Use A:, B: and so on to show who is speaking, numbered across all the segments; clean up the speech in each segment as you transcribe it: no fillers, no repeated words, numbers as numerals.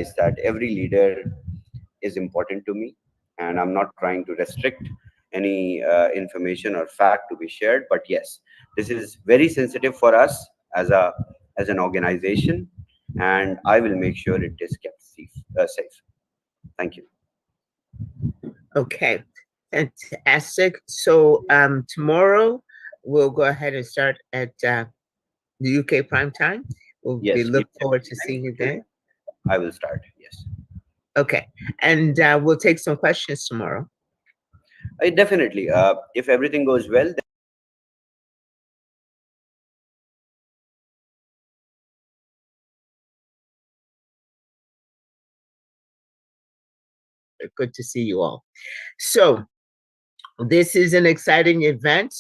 A: realize that every leader is important to me, and I'm not trying to restrict any information or fact to be shared. But yes, this is very sensitive for us as an organization, and I will make sure it is kept safe. Safe. Thank you.
B: Okay, fantastic. So tomorrow we'll go ahead and start at the UK prime time. We'll be
A: Yes,
B: look forward to seeing you then.
A: I will start. Yes.
B: Okay, and we'll take some questions tomorrow.
A: Definitely. If everything goes well,
B: Good to see you all. So this is an exciting event,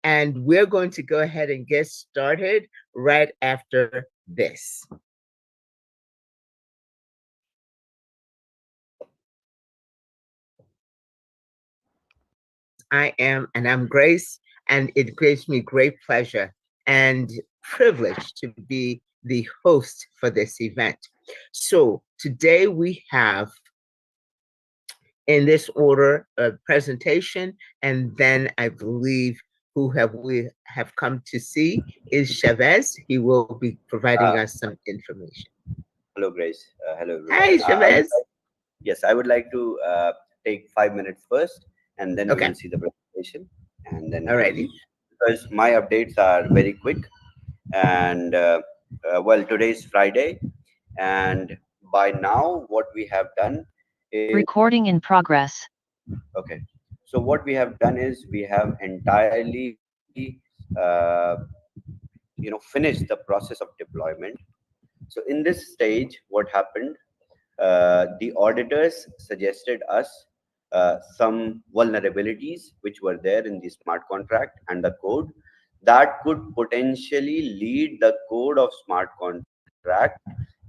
B: and we're going to go ahead and get started right after this. I'm Grace, and it gives me great pleasure and privilege to be the host for this event. So today we have, in this order, a presentation, and then I believe we have come to see is Shavez. He will be providing us some information.
A: hello, Grace. Hello,
B: Hi,
A: everyone.
B: Shavez.
A: Yes, I would like to take 5 minutes first, and then we
B: Okay.
A: will see the presentation, and then
B: Alrighty.
A: because my updates are very quick, and well, today is Friday, and by now what we have done is
C: recording in progress.
A: Okay, so what we have done is we have entirely finished the process of deployment. So in this stage, what happened, the auditors suggested us some vulnerabilities which were there in the smart contract and the code that could potentially lead the code of smart contract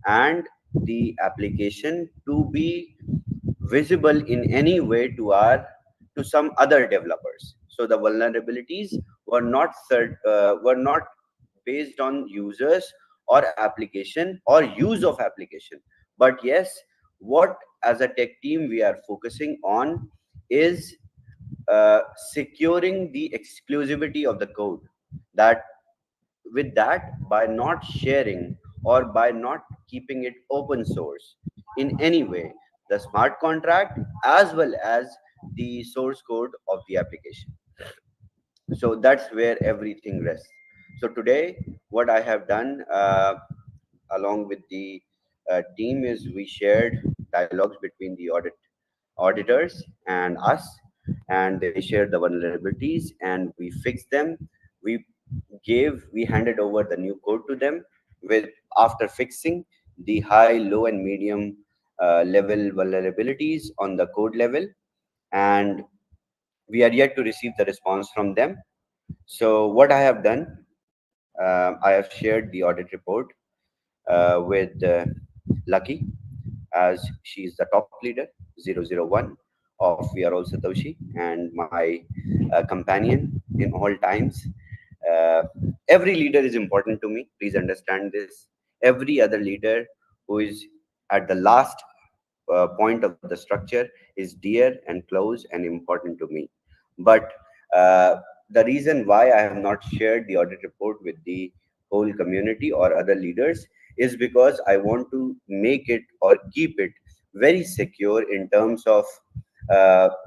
A: and the application to be visible in any way to some other developers. So the vulnerabilities were not based on users or application or use of application, but yes, what as a tech team we are focusing on is securing the exclusivity of the code. That with that, by not sharing or by not keeping it open source in any way, the smart contract as well as the source code of the application. So that's where everything rests. So today what I have done, along with the team, is we shared dialogues between the auditors and us, and they shared the vulnerabilities and we fixed them. We handed over the new code to them with after fixing the high, low, and medium level vulnerabilities on the code level, and we are yet to receive the response from them. So what I have done, I have shared the audit report with Lucky, as she's the top leader, 001 of We Are All Satoshi, and my companion in all times. Uh, every leader is important to me. Please understand this. Every other leader who is at the last point of the structure is dear and close and important to me. But uh, the reason why I have not shared the audit report with the whole community or other leaders is because I want to make it or keep it very secure in terms of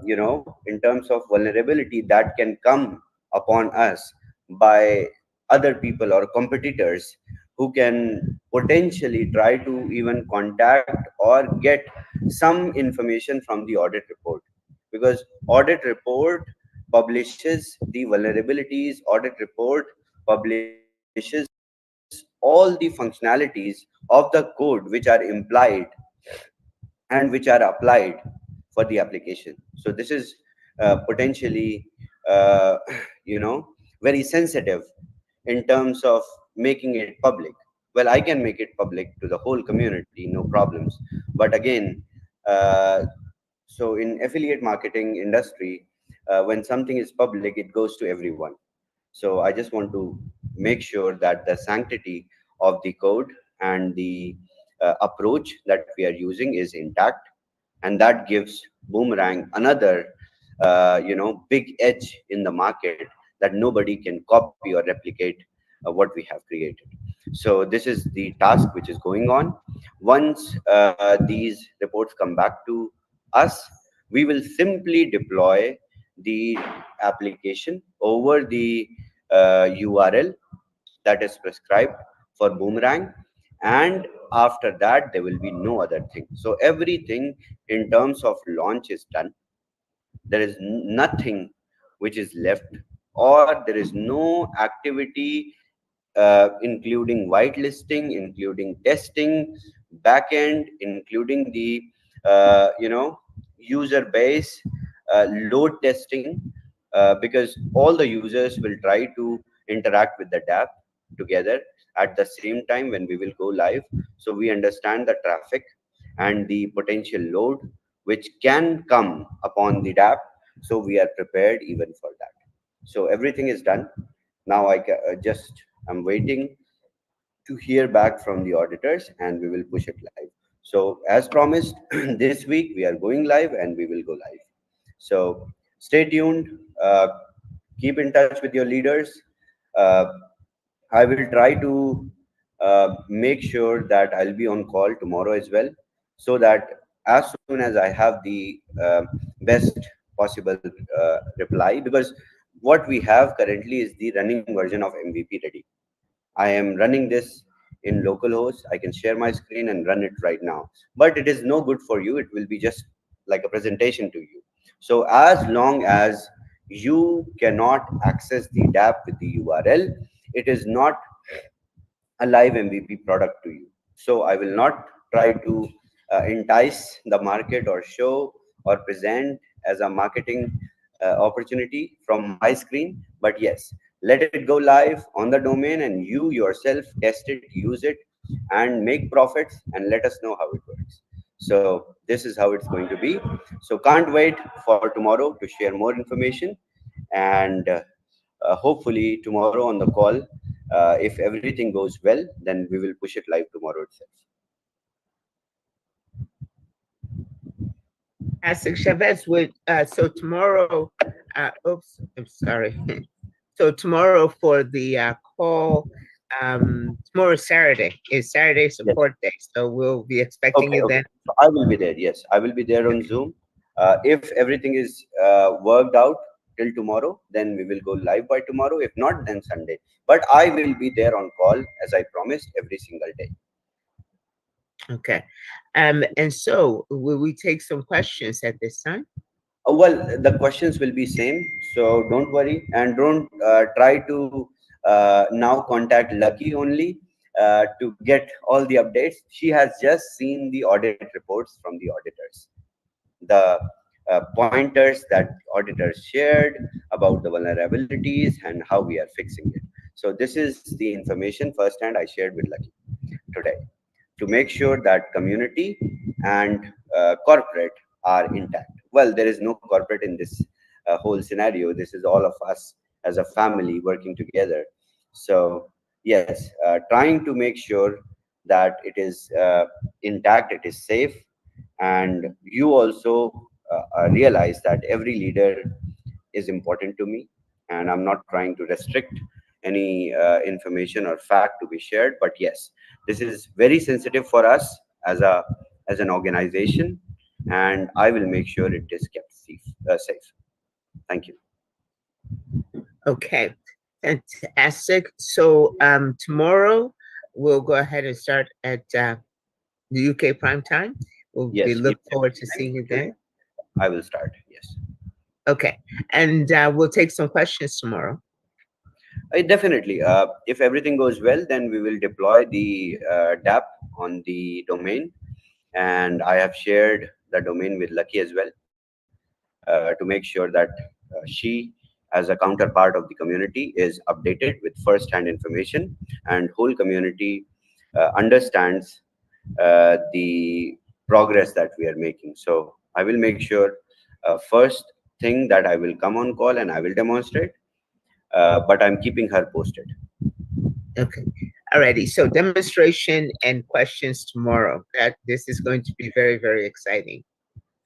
A: in terms of vulnerability that can come upon us by other people or competitors who can potentially try to even contact or get some information from the audit report, because audit report publishes the vulnerabilities, audit report publishes all the functionalities of the code which are implied and which are applied for the application. So this is potentially uh, you know very sensitive in terms of making it public. Well, I can make it public to the whole community, no problems. But again, uh, so in affiliate marketing industry, when something is public, it goes to everyone. So I just want to make sure that the sanctity of the code and the approach that we are using is intact, and that gives Boomerang another big edge in the market that nobody can copy or replicate what we have created. So this is the task which is going on. Once these reports come back to us, we will simply deploy the application over the URL that is prescribed for Boomerang, and after that there will be no other thing. So everything in terms of launch is done. There is nothing which is left, or there is no activity including whitelisting, including testing, backend, including the user base, load testing, because all the users will try to interact with the dApp together at the same time when we will go live. So we understand the traffic and the potential load which can come upon the dApp. So we are prepared even for that. So everything is done. Now I'm waiting to hear back from the auditors, and we will push it live. So as promised, this week we are going live and we will go live. So stay tuned. Keep in touch with your leaders. Uh, I will try to make sure that I'll be on call tomorrow as well, so that as soon as I have the best possible reply, because what we have currently is the running version of MVP ready. I am running this in localhost. I can share my screen and run it right now. But it is no good for you. It will be just like a presentation to you. So as long as you cannot access the dApp with the URL, it is not a live MVP product to you. So I will not try to entice the market or show or present as a marketing opportunity from my screen. But yes, let it go live on the domain and you yourself test it, use it, and make profits and let us know how it works. So this is how it's going to be. So can't wait for tomorrow to share more information, and hopefully tomorrow on the call, if everything goes well, then we will push it live tomorrow itself.
B: Fantastic, Chavez. So tomorrow, oops, I'm sorry. So tomorrow for the call, tomorrow Saturday is Saturday
A: Yes.
B: support day. So we'll be expecting
A: Okay.
B: you
A: Okay.
B: then.
A: So I will be there. Yes, I will be there on Zoom. If everything is worked out till tomorrow, then we will go live by tomorrow. If not, then Sunday. But I will be there on call as I promised every single day.
B: Okay. And so will we take some questions at this time?
A: Well, the questions will be same, so don't worry, and don't try to now contact Lucky only to get all the updates. She has just seen the audit reports from the auditors, the pointers that auditors shared about the vulnerabilities and how we are fixing it. So this is the information firsthand I shared with Lucky today, to make sure that community and corporate are intact. Well, there is no corporate in this whole scenario. This is all of us as a family working together. So, yes, trying to make sure that it is intact, it is safe, and you also realize that every leader is important to me, and I'm not trying to restrict any information or fact to be shared. But yes, this is very sensitive for us as an organization, and I will make sure it is kept safe. Thank you.
B: Okay. Fantastic. So tomorrow we'll go ahead and start at the UK prime time. We
A: Yes,
B: look
A: UK
B: forward to
A: time.
B: seeing you there.
A: I will start. Yes.
B: Okay. And we'll take some questions tomorrow.
A: Definitely. If everything goes well, then we will deploy the dApp on the domain, and I have shared the domain with Lucky as well, to make sure that she, as a counterpart of the community, is updated with first-hand information, and whole community understands the progress that we are making. So I will make sure first thing that I will come on call and I will demonstrate, but I'm keeping her posted.
B: Okay. Alrighty, so demonstration and questions tomorrow. That this is going to be very, very exciting.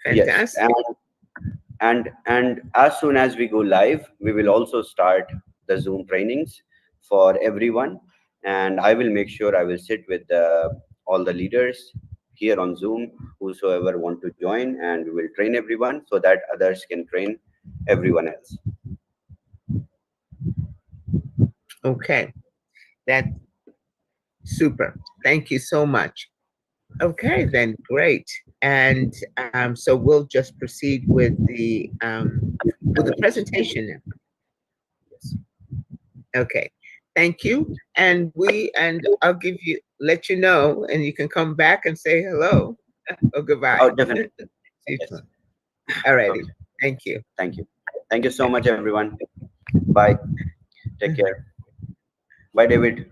A: Yes,
B: Fantastic.
A: and as soon as we go live, we will also start the Zoom trainings for everyone, and I will make sure I will sit with all the leaders here on Zoom, whosoever want to join, and we will train everyone so that others can train everyone else.
B: Okay, that's super. Thank you so much. Okay, then great. And so we'll just proceed with the presentation now. Yes. Okay. Thank you. And I'll let you know, and you can come back and say hello or goodbye.
A: Oh, definitely. Yes.
B: All righty.
A: Okay.
B: Thank you.
A: Thank you. Thank you so much, everyone. Bye. Take care. Bye, David.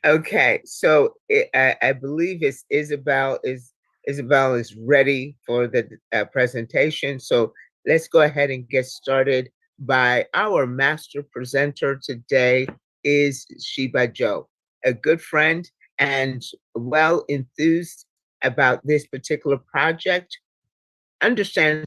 B: Okay, so I believe it's Isabel is ready for the presentation. So let's go ahead and get started. By our master presenter today is Sheba Joe, a good friend and well enthused about this particular project. Understands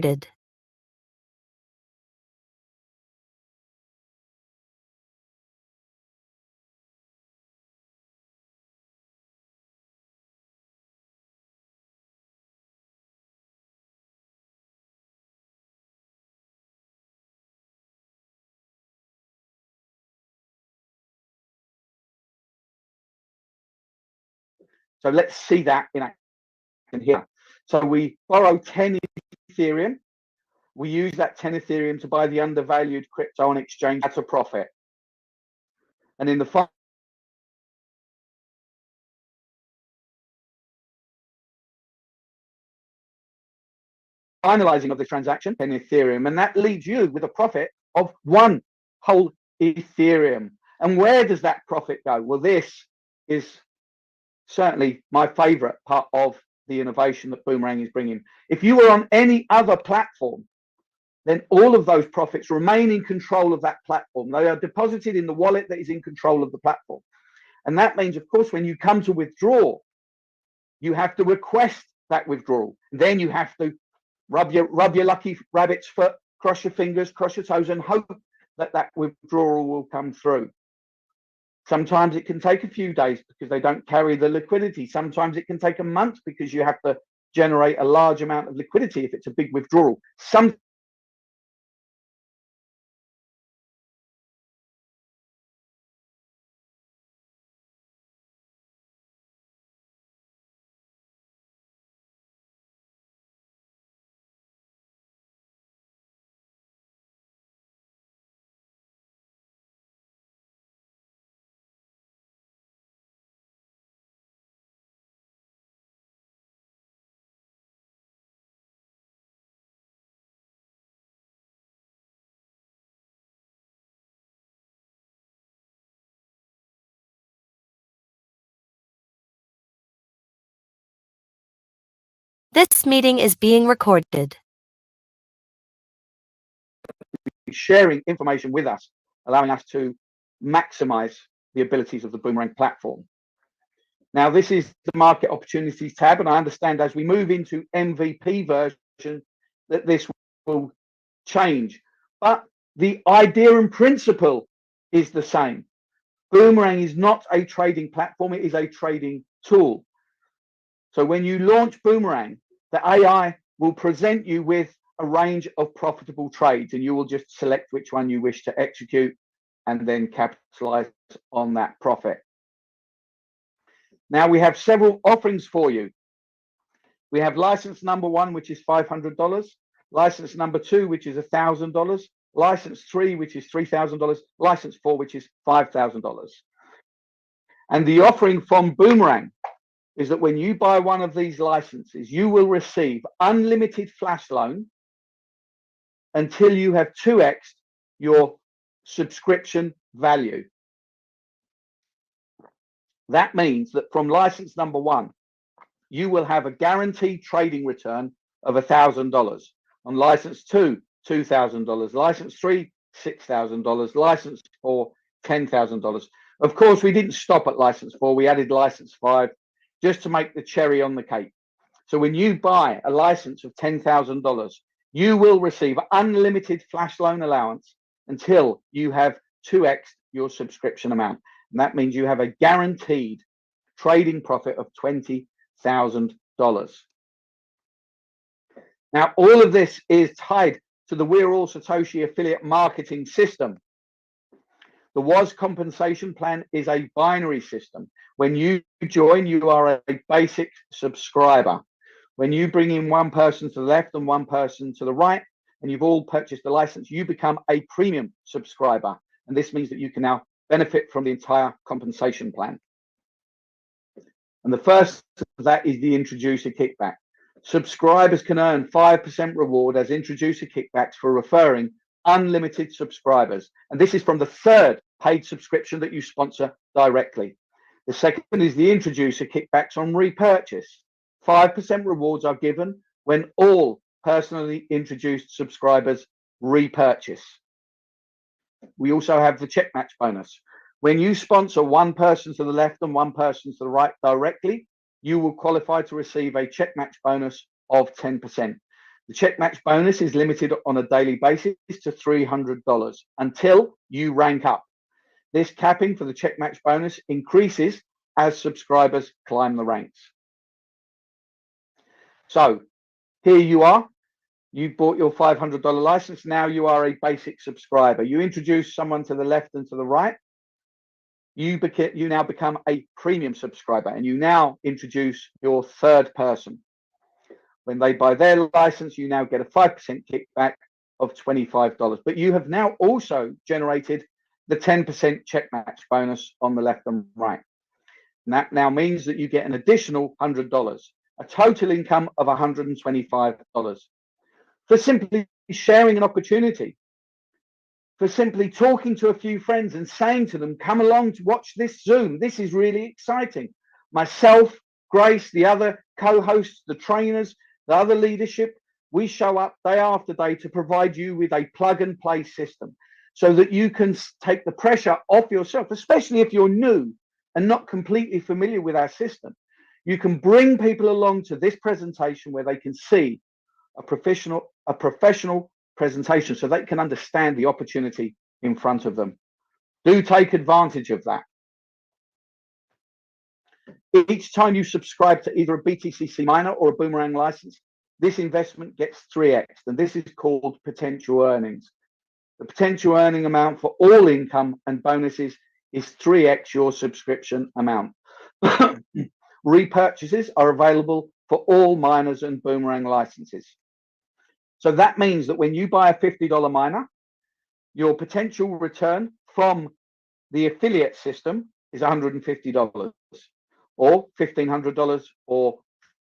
C: did.
D: So let's see that in action here. So we borrow 10 Ethereum. We use that 10 Ethereum to buy the undervalued crypto on exchange at a profit. And in the finalizing of the transaction, 10 Ethereum, and that leaves you with a profit of 1 whole Ethereum. And where does that profit go? Well, this is certainly my favorite part of the innovation that Boomerang is bringing. If you were on any other platform, then all of those profits remain in control of that platform. They are deposited in the wallet that is in control of the platform. And that means, of course, when you come to withdraw, you have to request that withdrawal. Then you have to rub your lucky rabbit's foot, cross your fingers, cross your toes, and hope that that withdrawal will come through. Sometimes it can take a few days because they don't carry the liquidity. Sometimes it can take a month because you have to generate a large amount of liquidity if it's a big withdrawal.
C: This meeting is being recorded.
D: Sharing information with us, allowing us to maximize the abilities of the Boomerang platform. Now, this is the market opportunities tab, and I understand as we move into MVP version that this will change, but the idea and principle is the same. Boomerang is not a trading platform, it is a trading tool. So when you launch Boomerang, the AI will present you with a range of profitable trades, and you will just select which one you wish to execute and then capitalize on that profit. Now we have several offerings for you. We have license number 1, which is $500, license number 2, which is $1,000, license 3, which is $3,000, license 4, which is $5,000. And the offering from Boomerang is that when you buy one of these licenses, you will receive unlimited flash loan until you have 2x your subscription value. That means that from license number 1, you will have a guaranteed trading return of $1,000. On license 2, $2,000. License 3, $6,000. License 4, $10,000. Of course, we didn't stop at license 4. We added license 5 just to make the cherry on the cake. So when you buy a license of $10,000, you will receive unlimited flash loan allowance until you have 2x your subscription amount. And that means you have a guaranteed trading profit of $20,000. Now, all of this is tied to the We're All Satoshi affiliate marketing system. The Waas compensation plan is a binary system. When you join, you are a basic subscriber. When you bring in one person to the left and one person to the right, and you've all purchased a license, you become a premium subscriber. And this means that you can now benefit from the entire compensation plan. And the first of that is the introducer kickback. Subscribers can earn 5% reward as introducer kickbacks for referring unlimited subscribers. And this is from the third paid subscription that you sponsor directly. The second is the introducer kickbacks on repurchase. 5% rewards are given when all personally introduced subscribers repurchase. We also have the check match bonus. When you sponsor one person to the left and one person to the right directly, you will qualify to receive a check match bonus of 10%. The check match bonus is limited on a daily basis to $300 until you rank up. This capping for the check match bonus increases as subscribers climb the ranks. So here you are. You bought your $500 license. Now you are a basic subscriber. You introduce someone to the left and to the right. You now become a premium subscriber, and you now introduce your third person. When they buy their license, you now get a 5% kickback of $25. But you have now also generated the 10% check match bonus on the left and right. And that now means that you get an additional $100, a total income of $125. for simply sharing an opportunity, for simply talking to a few friends and saying to them, come along to watch this Zoom. This is really exciting. Myself, Grace, the other co-hosts, the trainers, the other leadership, we show up day after day to provide you with a plug and play system so that you can take the pressure off yourself, especially if you're new and not completely familiar with our system. You can bring people along to this presentation where they can see a professional presentation so they can understand the opportunity in front of them. Do take advantage of that. Each time you subscribe to either a BTCC miner or a Boomerang license, this investment gets 3x, and this is called potential earnings. The potential earning amount for all income and bonuses is 3x your subscription amount. Repurchases are available for all miners and Boomerang licenses. So that means that when you buy a $50 miner, your potential return from the affiliate system is $150 or $1,500 or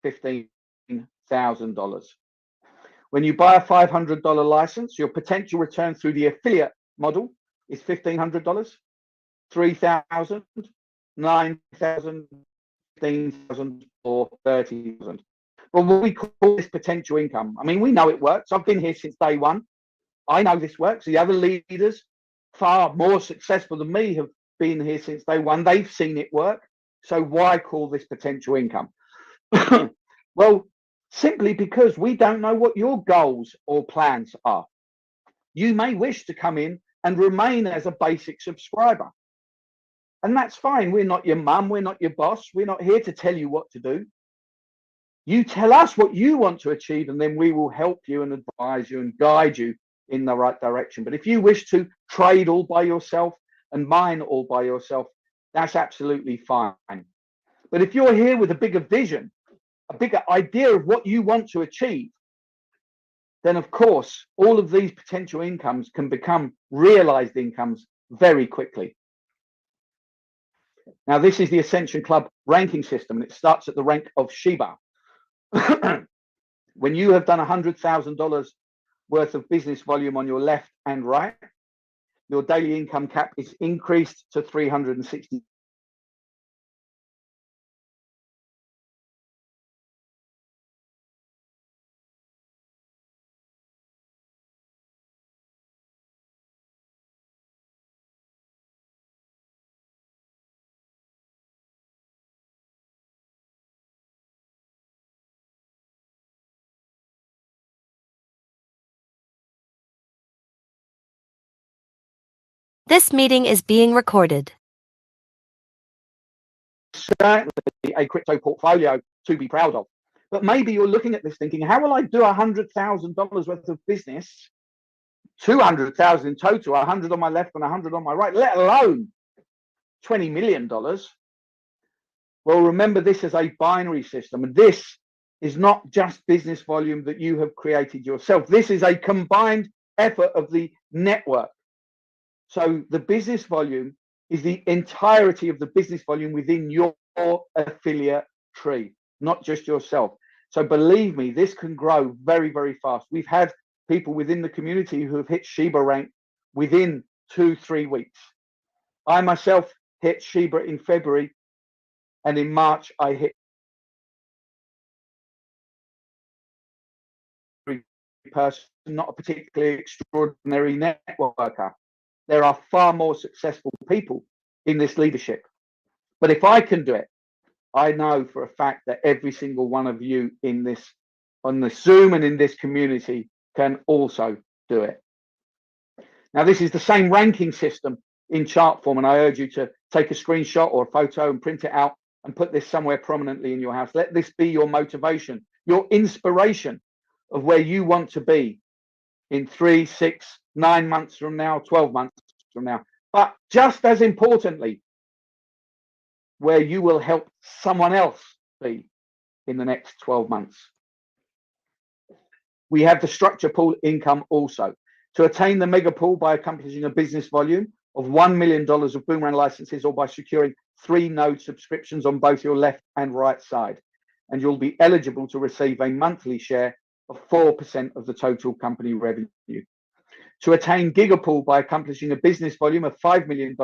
D: $15,000. When you buy a $500 license, your potential return through the affiliate model is $1,500, $3,000, $9,000, $15,000 or $30,000. Well, what we call this potential income. I mean, we know it works. I've been here since day one. I know this works. The other leaders, far more successful than me, have been here since day one. They've seen it work. So why call this potential income? Well, simply because we don't know what your goals or plans are. You may wish to come in and remain as a basic subscriber. And that's fine. We're not your mum. We're not your boss. We're not here to tell you what to do. You tell us what you want to achieve, and then we will help you and advise you and guide you in the right direction. But if you wish to trade all by yourself and mine all by yourself, that's absolutely fine. But if you're here with a bigger vision, a bigger idea of what you want to achieve, then of course, all of these potential incomes can become realized incomes very quickly. Now, this is the Ascension Club ranking system, and it starts at the rank of Sheba. When you have done $100,000 worth of business volume on your left and right, your daily income cap is increased to 360.
C: This meeting is being recorded.
D: Certainly a crypto portfolio to be proud of. But maybe you're looking at this thinking, how will I do $100,000 worth of business, 200,000 in total, 100 on my left and 100 on my right, let alone $20 million? Well, remember, this is a binary system, and this is not just business volume that you have created yourself. This is a combined effort of the network. So the business volume is the entirety of the business volume within your affiliate tree, not just yourself. So believe me, this can grow very, very fast. We've had people within the community who have hit Sheba rank within 2-3 weeks. I myself hit Sheba in February, and in March I hit person, not a particularly extraordinary networker. There are far more successful people in this leadership. But if I can do it, I know for a fact that every single one of you in this, on the Zoom and in this community, can also do it. Now, this is the same ranking system in chart form, and I urge you to take a screenshot or a photo and print it out and put this somewhere prominently in your house. Let this be your motivation, your inspiration of where you want to be in 3, 6, 9 months from now, 12 months from now. But just as importantly, where you will help someone else be in the next 12 months. We have the structure pool income also. To attain the mega pool by accomplishing a business volume of $1 million of Boomerang licenses, or by securing 3 node subscriptions on both your left and right side. And you'll be eligible to receive a monthly share of 4% of the total company revenue. To attain gigapool by accomplishing a business volume of $5 million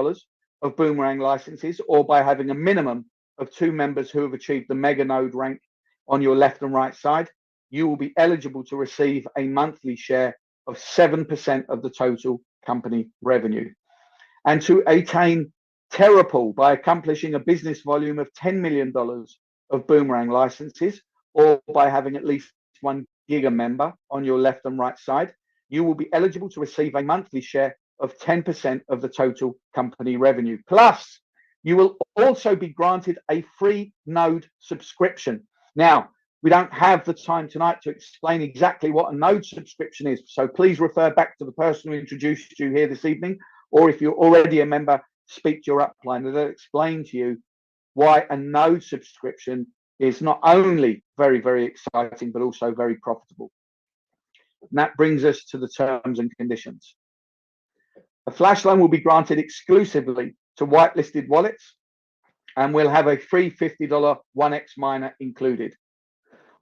D: of Boomerang licenses, or by having a minimum of 2 members who have achieved the mega node rank on your left and right side, you will be eligible to receive a monthly share of 7% of the total company revenue. And to attain Terrapool by accomplishing a business volume of $10 million of Boomerang licenses, or by having at least 1 giga member on your left and right side, you will be eligible to receive a monthly share of 10% of the total company revenue. Plus, you will also be granted a free node subscription. Now, we don't have the time tonight to explain exactly what a node subscription is, so please refer back to the person who introduced you here this evening, or if you're already a member, speak to your upline. They'll explain to you why a node subscription is not only very, very exciting, but also very profitable. And that brings us to the terms and conditions. A flash loan will be granted exclusively to whitelisted wallets, and we'll have a free $50 1x miner included.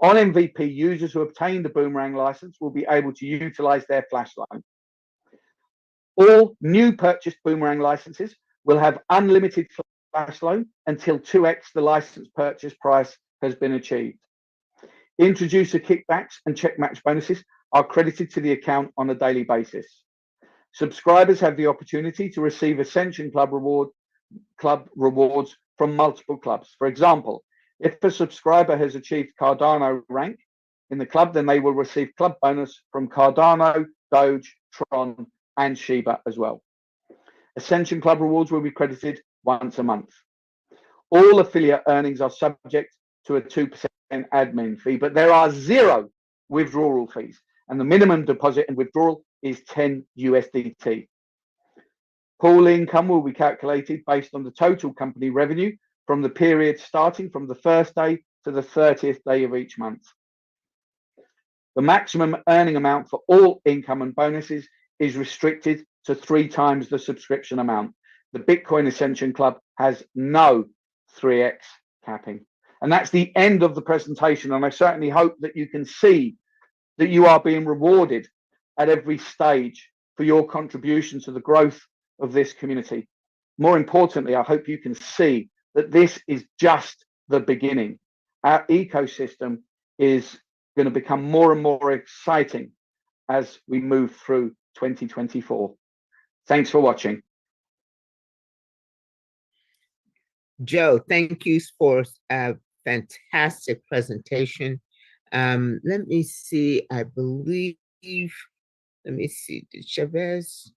D: On MVP, users who obtain the Boomerang license will be able to utilize their flash loan. All new purchased Boomerang licenses will have unlimited flash loan until 2x the license purchase price has been achieved. Introducer kickbacks and check match bonuses are credited to the account on a daily basis. Subscribers have the opportunity to receive Ascension Club rewards from multiple clubs. For example, if a subscriber has achieved Cardano rank in the club, then they will receive club bonus from Cardano, Doge, Tron, and Shiba as well. Ascension Club rewards will be credited once a month. All affiliate earnings are subject to a 2% admin fee, but there are 0 withdrawal fees, and the minimum deposit and withdrawal is 10 USDT. Pool income will be calculated based on the total company revenue from the period starting from the first day to the 30th day of each month. The maximum earning amount for all income and bonuses is restricted to 3 times the subscription amount. The Bitcoin Ascension Club has no 3x capping. And that's the end of the presentation. And I certainly hope that you can see that you are being rewarded at every stage for your contribution to the growth of this community. More importantly, I hope you can see that this is just the beginning. Our ecosystem is going to become more and more exciting as we move through 2024. Thanks for watching.
B: Joe, thank you for a fantastic presentation. Let me see, I believe, let me see, did Shavez?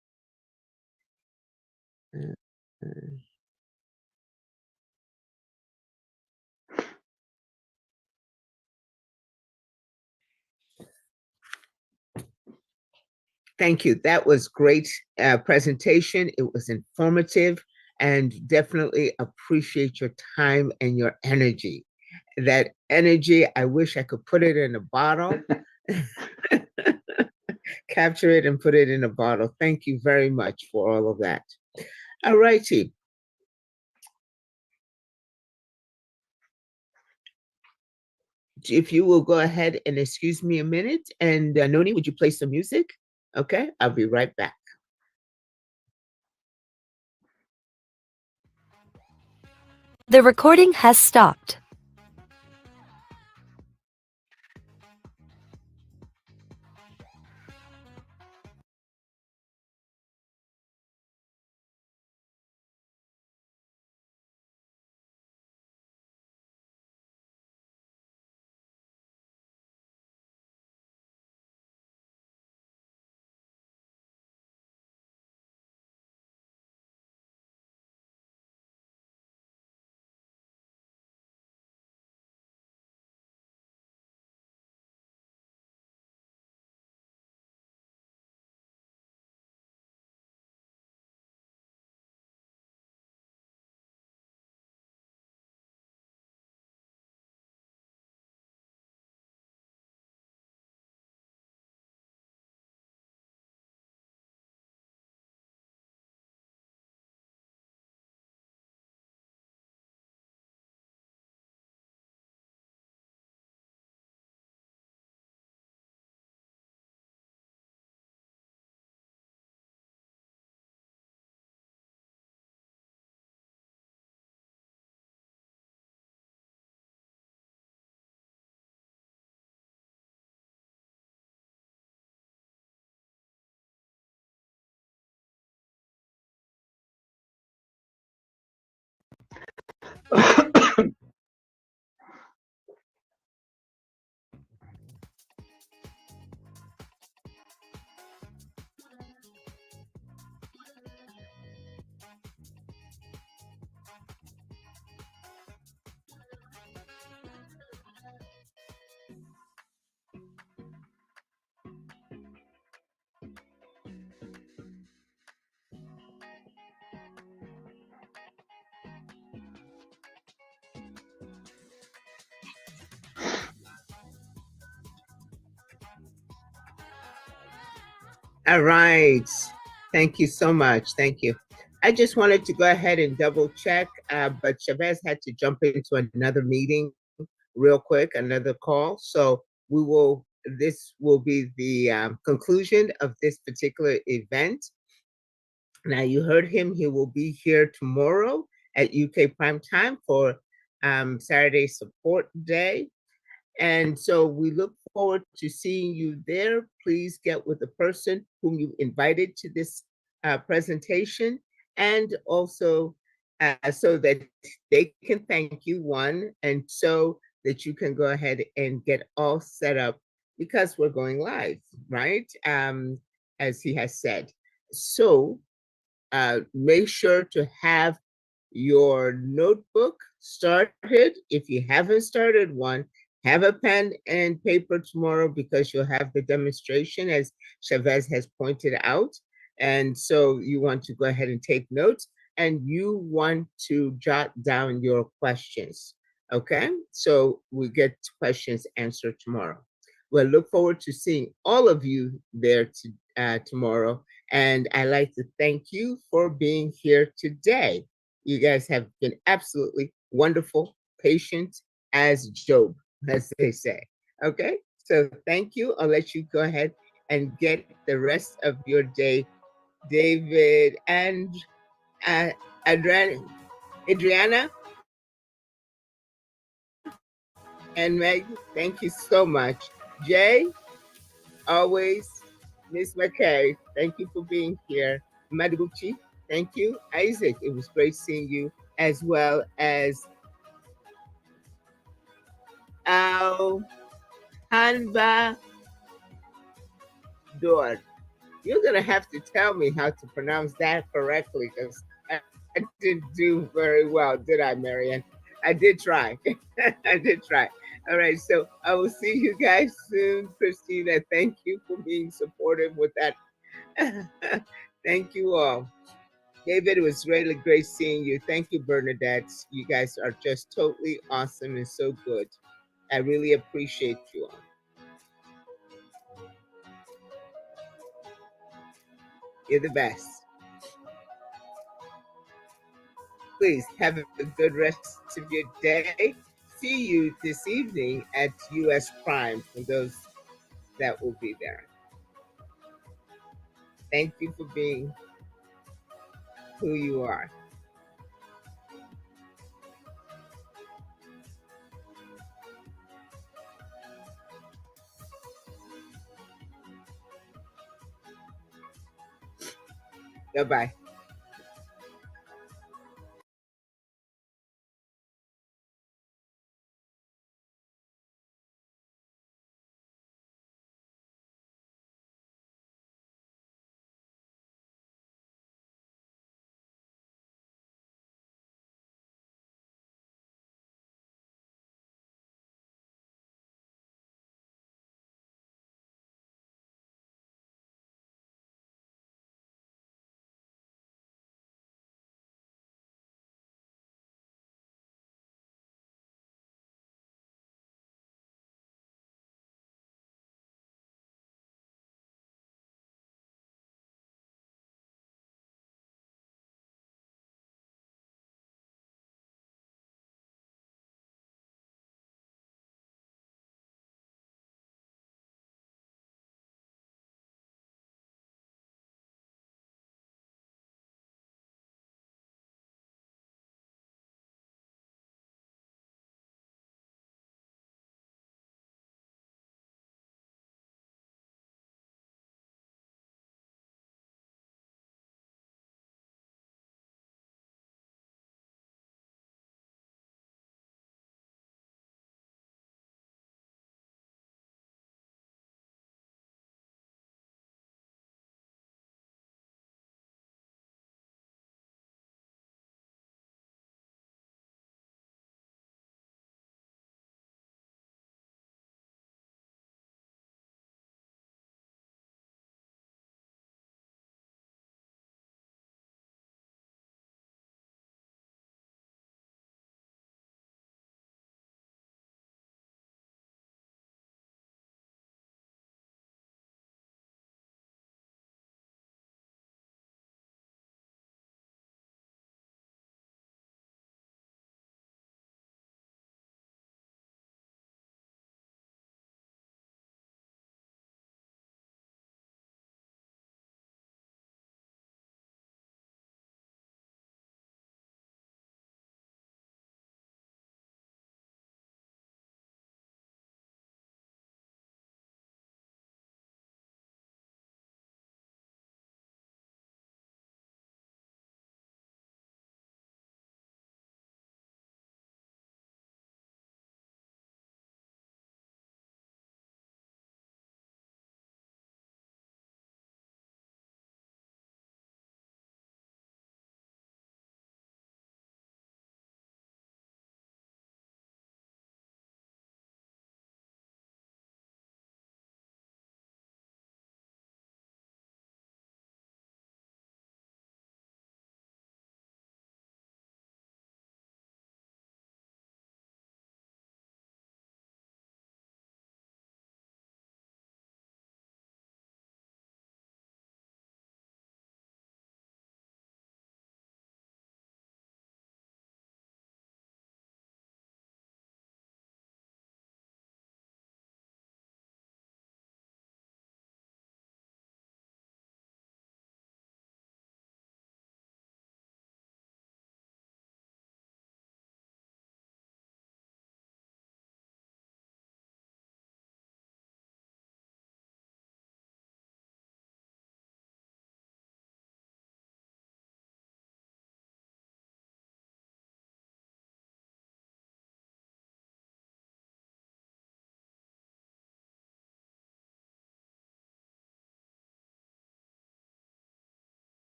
B: Thank you. That was great presentation. It was informative, and definitely appreciate your time and your energy. That energy, I wish I could put it in a bottle, capture it and put it in a bottle. Thank you very much for all of that. All righty. If you will go ahead and excuse me a minute, and Noni, would you play some music? Okay, I'll be right back.
C: The recording has stopped.
B: All right. Thank you so much. Thank you. I just wanted to go ahead and double check, but Chavez had to jump into another meeting real quick, another call. So this will be the conclusion of this particular event. Now, you heard him. He will be here tomorrow at UK prime time for Saturday Support Day. And so we look forward to seeing you there. Please get with the person whom you invited to this presentation, and also so that they can thank you, one, and so that you can go ahead and get all set up because we're going live, right? As he has said. So make sure to have your notebook started. If you haven't started one, have a pen and paper tomorrow because you'll have the demonstration, as Chavez has pointed out. And so you want to go ahead and take notes, and you want to jot down your questions. Okay, so we get questions answered tomorrow. We'll look forward to seeing all of you there tomorrow. And I'd like to thank you for being here today. You guys have been absolutely wonderful, patient as Job, as they say. Okay, so thank you. I'll let you go ahead and get the rest of your day. David and Adriana and Meg, thank you so much. Jay, always. Miss McKay, thank you for being here. Madubuchi, thank you. Isaac, it was great seeing you, as well as Al Hanba Dor. You're gonna have to tell me how to pronounce that correctly because I didn't do very well, did I, Marianne? I did try. I did try. All right, so I will see you guys soon. Christina, thank you for being supportive with that. Thank you all. David, it was really great seeing you. Thank you, Bernadette. You guys are just totally awesome and so good. I really appreciate you all. You're the best. Please have a good rest of your day. See you this evening at US Prime for those that will be there. Thank you for being who you are. Bye-bye.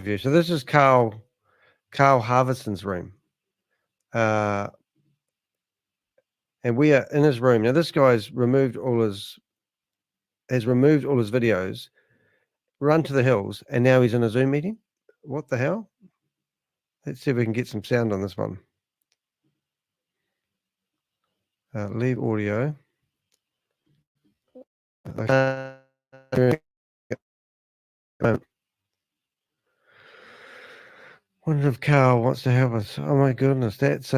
E: view. So this is Carl Harvison's room. And we are in his room. Now this guy's removed all his videos, run to the hills, and now he's in a Zoom meeting. What the hell? Let's see if we can get some sound on this one. Leave audio. Wonder if Carl wants to help us. Oh my goodness, that's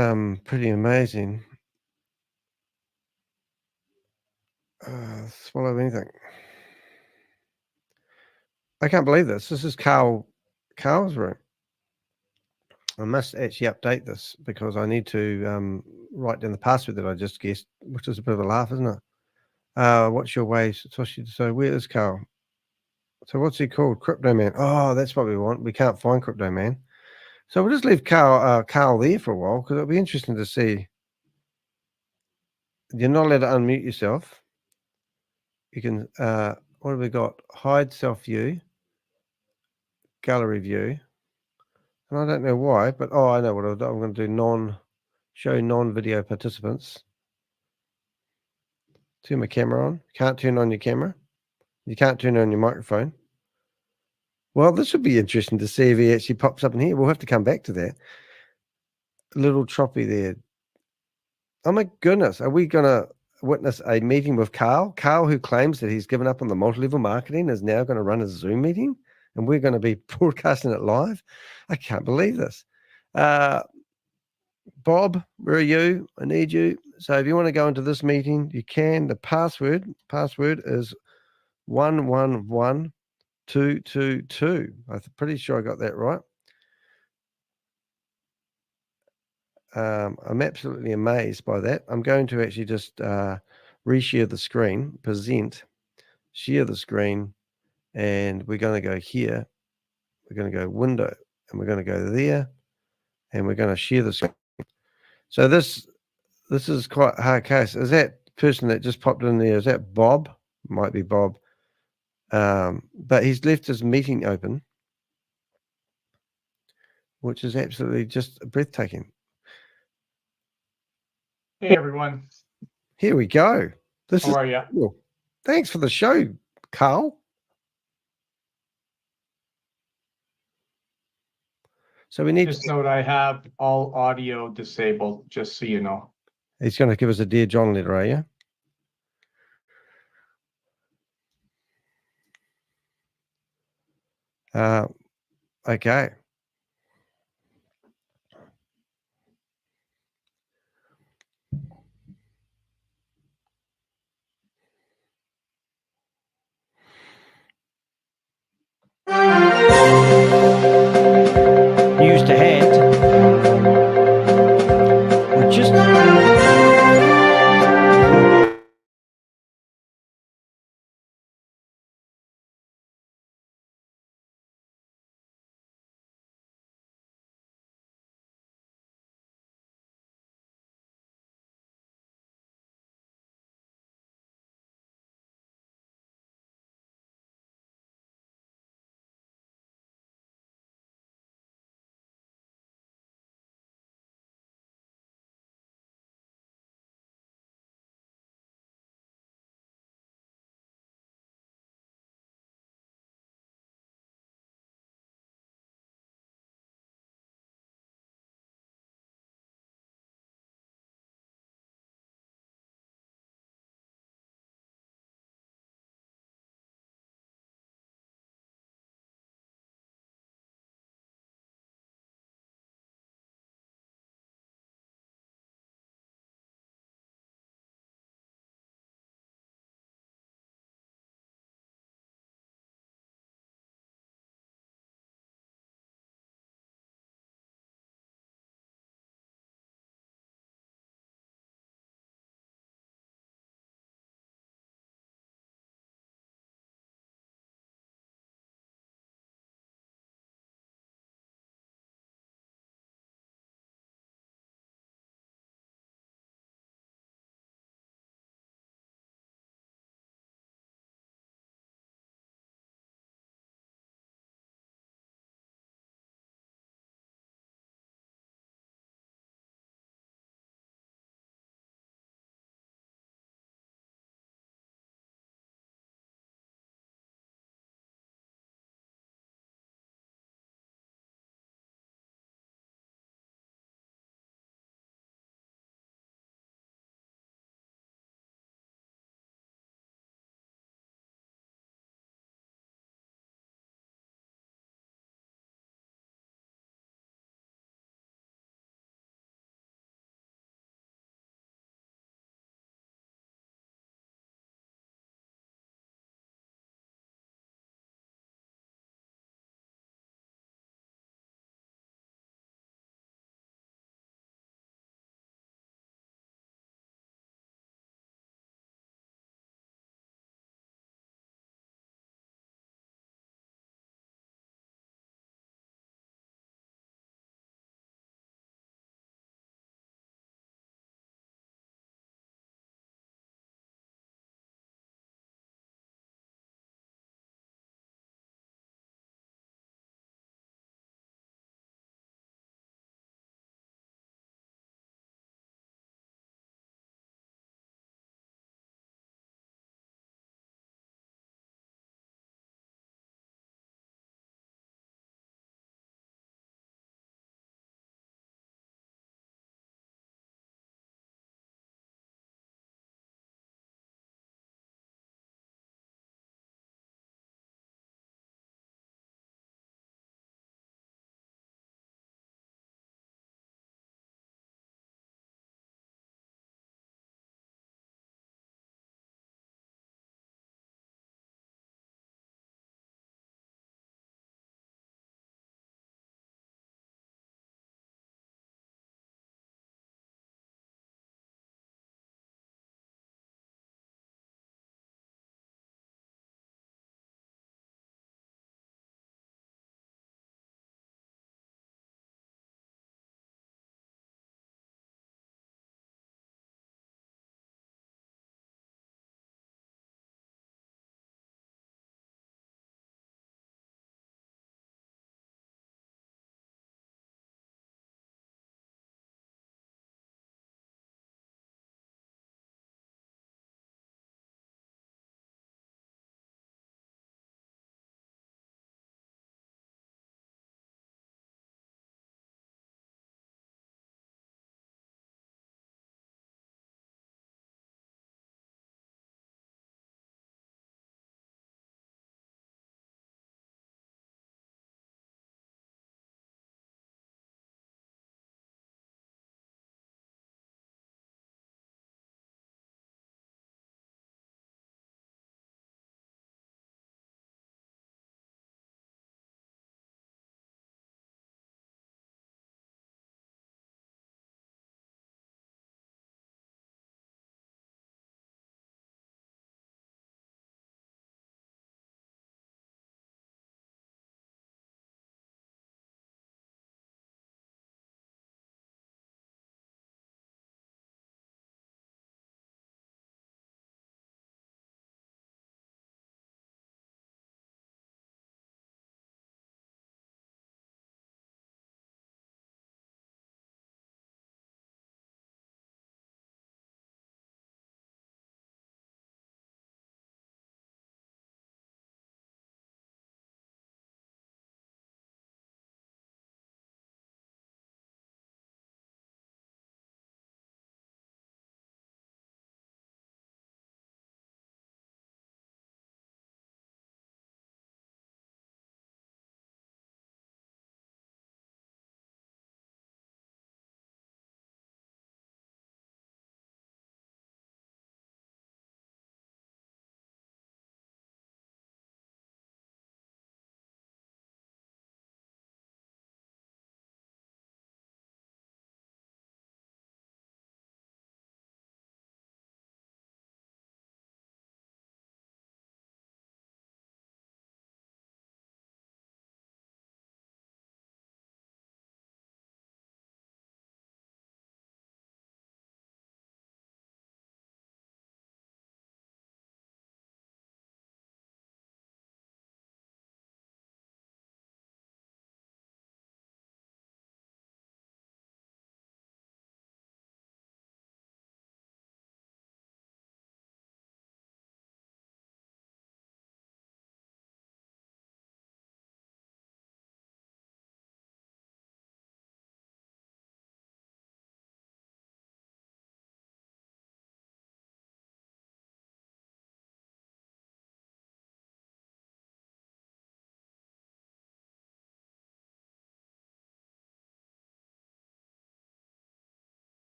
E: pretty amazing. Swallow anything. I can't believe this. This is Carl's room. I must actually update this because I need to write down the password that I just guessed, which is a bit of a laugh, isn't it? What's your way, Satoshi? So where is Carl? So what's he called? Crypto Man. Oh, that's what we want. We can't find Crypto Man. So we'll just leave Carl there for a while because it'll be interesting to see. You're not allowed to unmute yourself. You can, what have we got? Hide self view, gallery view. And I don't know why, but I know what I'll do. I'm going to do show non-video participants. Turn my camera on. Can't turn on your camera. You can't turn on your microphone. Well, this would be interesting to see if he actually pops up in here. We'll have to come back to that. A little choppy there. Oh my goodness. Are we going to witness a meeting with Carl? Carl, who claims that he's given up on the multi-level marketing, is now going to run a Zoom meeting and we're going to be broadcasting it live. I can't believe this. Bob, where are you? I need you. So if you want to go into this meeting, you can. The password is 111222. I'm pretty sure I got that right. I'm absolutely amazed by that. I'm going to actually just reshare the screen, share the screen, and we're going to go here. We're going to go window, and we're going to go there, and we're going to share the screen. So this is quite a hard case. Is that person that just popped in there, is that Bob? Might be Bob. But he's left his meeting open, which is absolutely just breathtaking.
F: Hey everyone,
E: Here we go.
F: how are you?
E: Cool. Thanks for the show, Carl. So we need
F: Just note I have all audio disabled, just so you know.
E: He's going to give us a Dear John letter, are you? Okay. News to hand. We just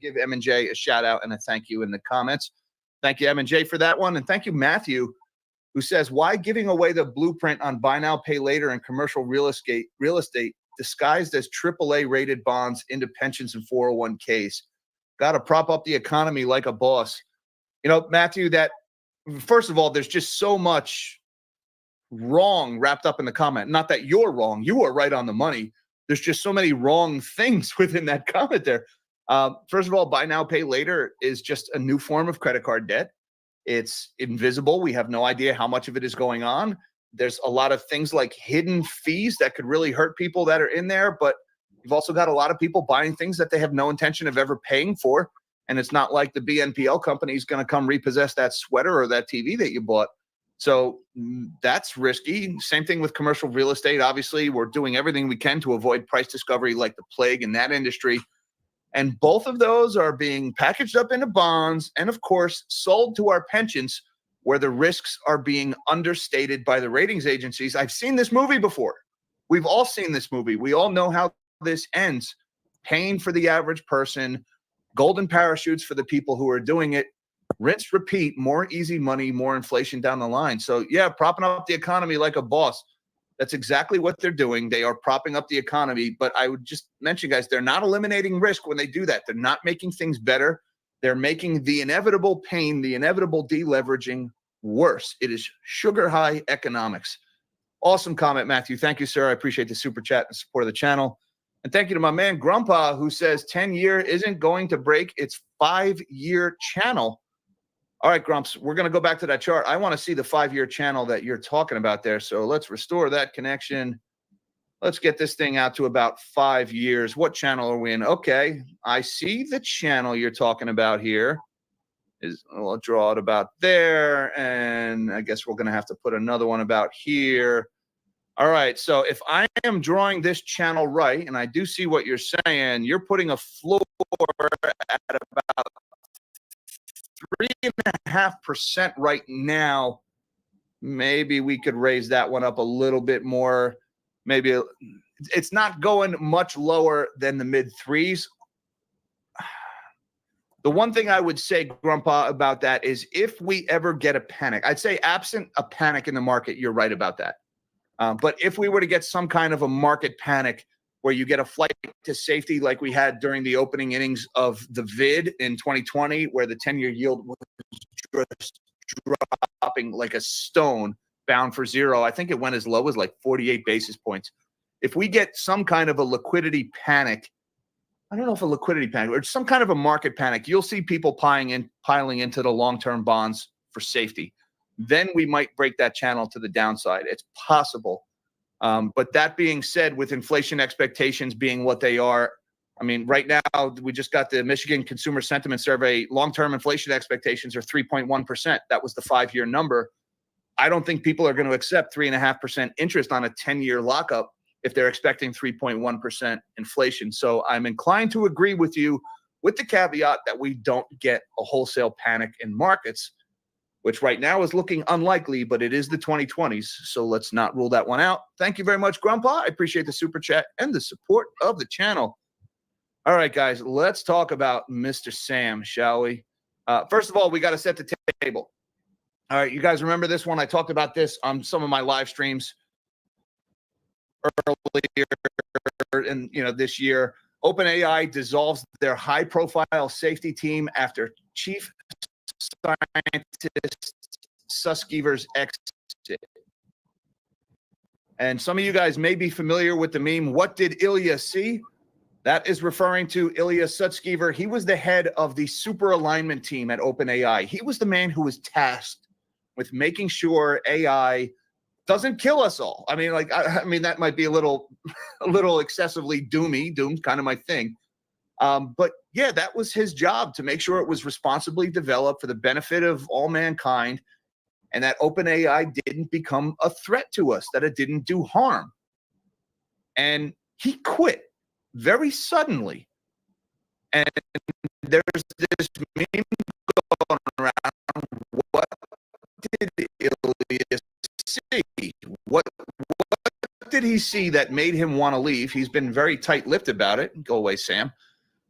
G: give M&J a shout out and a thank you in the comments. Thank you, M&J, for that one. And thank you, Matthew, who says, why giving away the blueprint on buy now, pay later and commercial real estate disguised as AAA rated bonds into pensions and 401ks? Got to prop up the economy like a boss. You know, Matthew, that first of all, there's just so much wrong wrapped up in the comment. Not that you're wrong. You are right on the money. There's just so many wrong things within that comment there. First of all, buy now, pay later is just a new form of credit card debt. It's invisible. We have no idea how much of it is going on. There's a lot of things like hidden fees that could really hurt people that are in there, but you've also got a lot of people buying things that they have no intention of ever paying for. And it's not like the BNPL company is going to come repossess that sweater or that TV that you bought. So that's risky. Same thing with commercial real estate. Obviously, we're doing everything we can to avoid price discovery like the plague in that industry. And both of those are being packaged up into bonds and, of course, sold to our pensions where the risks are being understated by the ratings agencies. I've seen this movie before. We've all seen this movie. We all know how this ends. Pain for the average person, golden parachutes for the people who are doing it. Rinse, repeat, more easy money, more inflation down the line. So, yeah, propping up the economy like a boss. That's exactly what they're doing. They are propping up the economy. But I would just mention, guys, they're not eliminating risk when they do that. They're not making things better. They're making the inevitable pain, the inevitable deleveraging worse. It is sugar high economics. Awesome comment, Matthew. Thank you, sir. I appreciate the super chat and support of the channel. And thank you to my man, Grandpa, who says 10-year isn't going to break its 5-year channel. All right, Grumps, we're going to go back to that chart. I want to see the 5-year channel that you're talking about there. So let's restore that connection. Let's get this thing out to about 5 years. What channel are we in? Okay, I see the channel you're talking about here. I'll draw it about there, and I guess we're going to have to put another one about here. All right, so if I am drawing this channel right, and I do see what you're saying, you're putting a floor at about 3.5% right now. Maybe we could raise that one up a little bit more. Maybe it's not going much lower than the mid threes. The one thing I would say, Grandpa, about that is if we ever get a panic, I'd say absent a panic in the market, you're right about that. But if we were to get some kind of a market panic where you get a flight to safety like we had during the opening innings of the vid in 2020, where the 10-year yield was just dropping like a stone, bound for zero. I think it went as low as like 48 basis points. If we get some kind of a liquidity panic, I don't know if a liquidity panic or some kind of a market panic, you'll see people piling into the long-term bonds for safety. Then we might break that channel to the downside. It's possible. But that being said, with inflation expectations being what they are, I mean, right now we just got the Michigan Consumer Sentiment Survey. Long-term inflation expectations are 3.1%. That was the 5-year number. I don't think people are going to accept 3.5% interest on a 10-year lockup if they're expecting 3.1% inflation. So I'm inclined to agree with you with the caveat that we don't get a wholesale panic in markets, which right now is looking unlikely, but it is the 2020s. So let's not rule that one out. Thank you very much, Grandpa. I appreciate the super chat and the support of the channel. All right, guys, let's talk about Mr. Sam, shall we? First of all, we got to set the table. All right, you guys remember this one? I talked about this on some of my live streams earlier in this year. OpenAI dissolves their high-profile safety team after chief scientist Sutskever's exit. And some of you guys may be familiar with the meme, what did Ilya see? That is referring to Ilya Sutskever. He was the head of the super alignment team at OpenAI. He was the man who was tasked with making sure AI doesn't kill us all. I mean, I mean, that might be a little excessively doomed, kind of my thing. But yeah, that was his job, to make sure it was responsibly developed for the benefit of all mankind, and that OpenAI didn't become a threat to us, that it didn't do harm. And he quit very suddenly. And there's this meme going around, what did Ilya see? What did he see that made him want to leave? He's been very tight-lipped about it. Go away, Sam.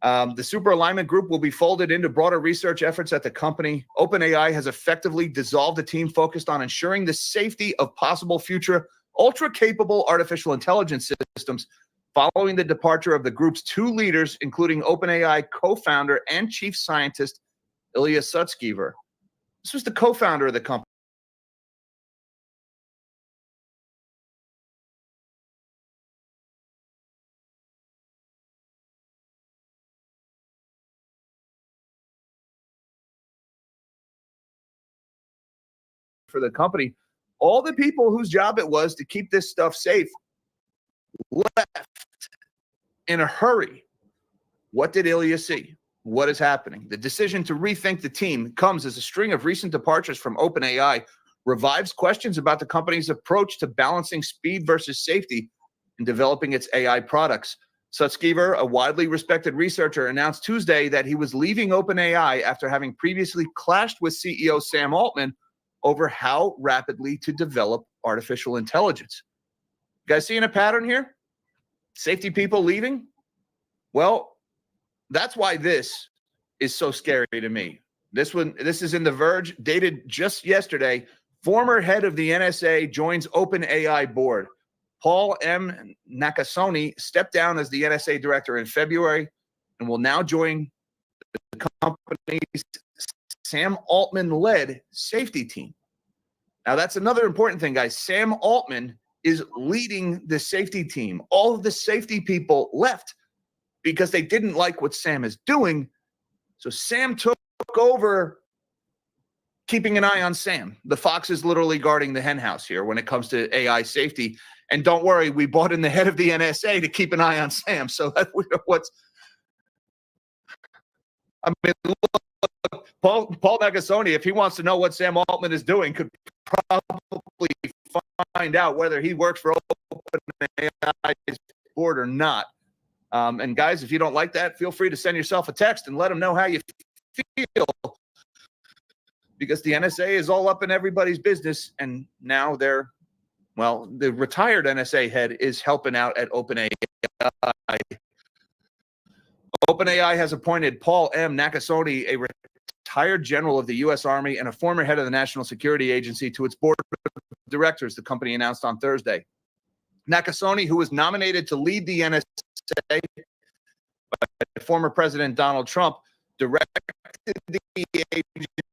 G: The super alignment group will be folded into broader research efforts at the company. OpenAI has effectively dissolved a team focused on ensuring the safety of possible future ultra-capable artificial intelligence systems following the departure of the group's 2 leaders, including OpenAI co-founder and chief scientist Ilya Sutskever. This was the co-founder of the company. For the company, all the people whose job it was to keep this stuff safe left in a hurry. What did Ilya see? What is happening? The decision to rethink the team comes as a string of recent departures from OpenAI revives questions about the company's approach to balancing speed versus safety in developing its AI products. Sutskever, a widely respected researcher, announced Tuesday that he was leaving OpenAI after having previously clashed with CEO Sam Altman over how rapidly to develop artificial intelligence. You guys seeing a pattern here? Safety people leaving? Well, that's why this is so scary to me. This is in The Verge, dated just yesterday. Former head of the NSA joins OpenAI board. Paul M. Nakasone stepped down as the NSA director in February and will now join the company's Sam Altman-led safety team. Now, that's another important thing, guys. Sam Altman is leading the safety team. All of the safety people left because they didn't like what Sam is doing. So Sam took over keeping an eye on Sam. The fox is literally guarding the hen house here when it comes to AI safety. And don't worry, we brought in the head of the NSA to keep an eye on Sam. So that's what's, I mean, look, Paul Nakasone, if he wants to know what Sam Altman is doing, could probably find out whether he works for OpenAI's board or not. And guys, if you don't like that, feel free to send yourself a text and let them know how you feel, because the NSA is all up in everybody's business. And now the retired NSA head is helping out at OpenAI. OpenAI has appointed Paul M. Nakasone, a retired general of the U.S. Army and a former head of the National Security Agency, to its board of directors, the company announced on Thursday. Nakasone, who was nominated to lead the NSA by former President Donald Trump, directed the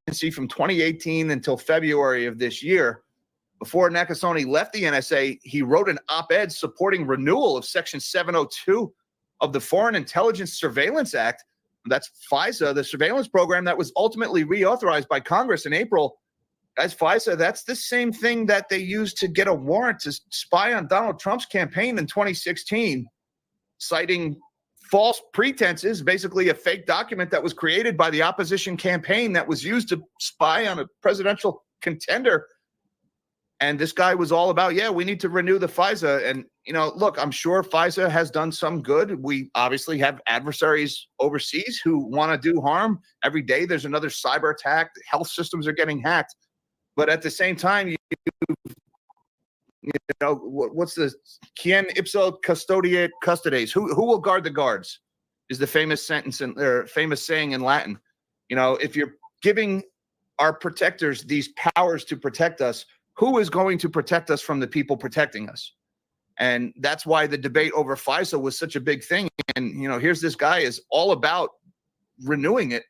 G: agency from 2018 until February of this year. Before Nakasone left the NSA, he wrote an op-ed supporting renewal of Section 702 of the Foreign Intelligence Surveillance Act. That's FISA, the surveillance program that was ultimately reauthorized by Congress in April. Guys, FISA, that's the same thing that they used to get a warrant to spy on Donald Trump's campaign in 2016, citing false pretenses, basically a fake document that was created by the opposition campaign that was used to spy on a presidential contender. And this guy was all about, yeah, we need to renew the FISA. And, look, I'm sure FISA has done some good. We obviously have adversaries overseas who want to do harm. Every day there's another cyber attack. Health systems are getting hacked. But at the same time, what's the quien ipso custodiet custodes? Who will guard the guards is the famous sentence or famous saying in Latin. If you're giving our protectors these powers to protect us, who is going to protect us from the people protecting us? And that's why the debate over FISA was such a big thing. And, here's this guy is all about renewing it.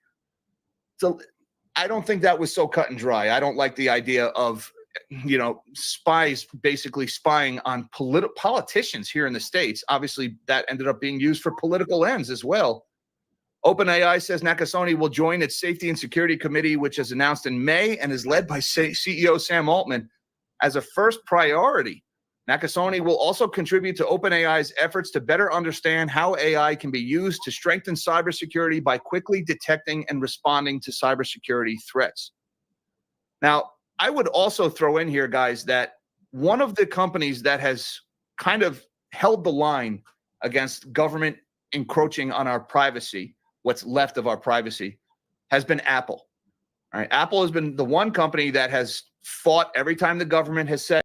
G: So I don't think that was so cut and dry. I don't like the idea of, spies basically spying on politicians here in the States. Obviously, that ended up being used for political ends as well. OpenAI says Nakasone will join its Safety and Security Committee, which is announced in May and is led by CEO Sam Altman as a first priority. Nakasone will also contribute to OpenAI's efforts to better understand how AI can be used to strengthen cybersecurity by quickly detecting and responding to cybersecurity threats. Now, I would also throw in here, guys, that one of the companies that has kind of held the line against government encroaching on our privacy, what's left of our privacy, has been Apple. All right, Apple has been the one company that has fought every time the government has said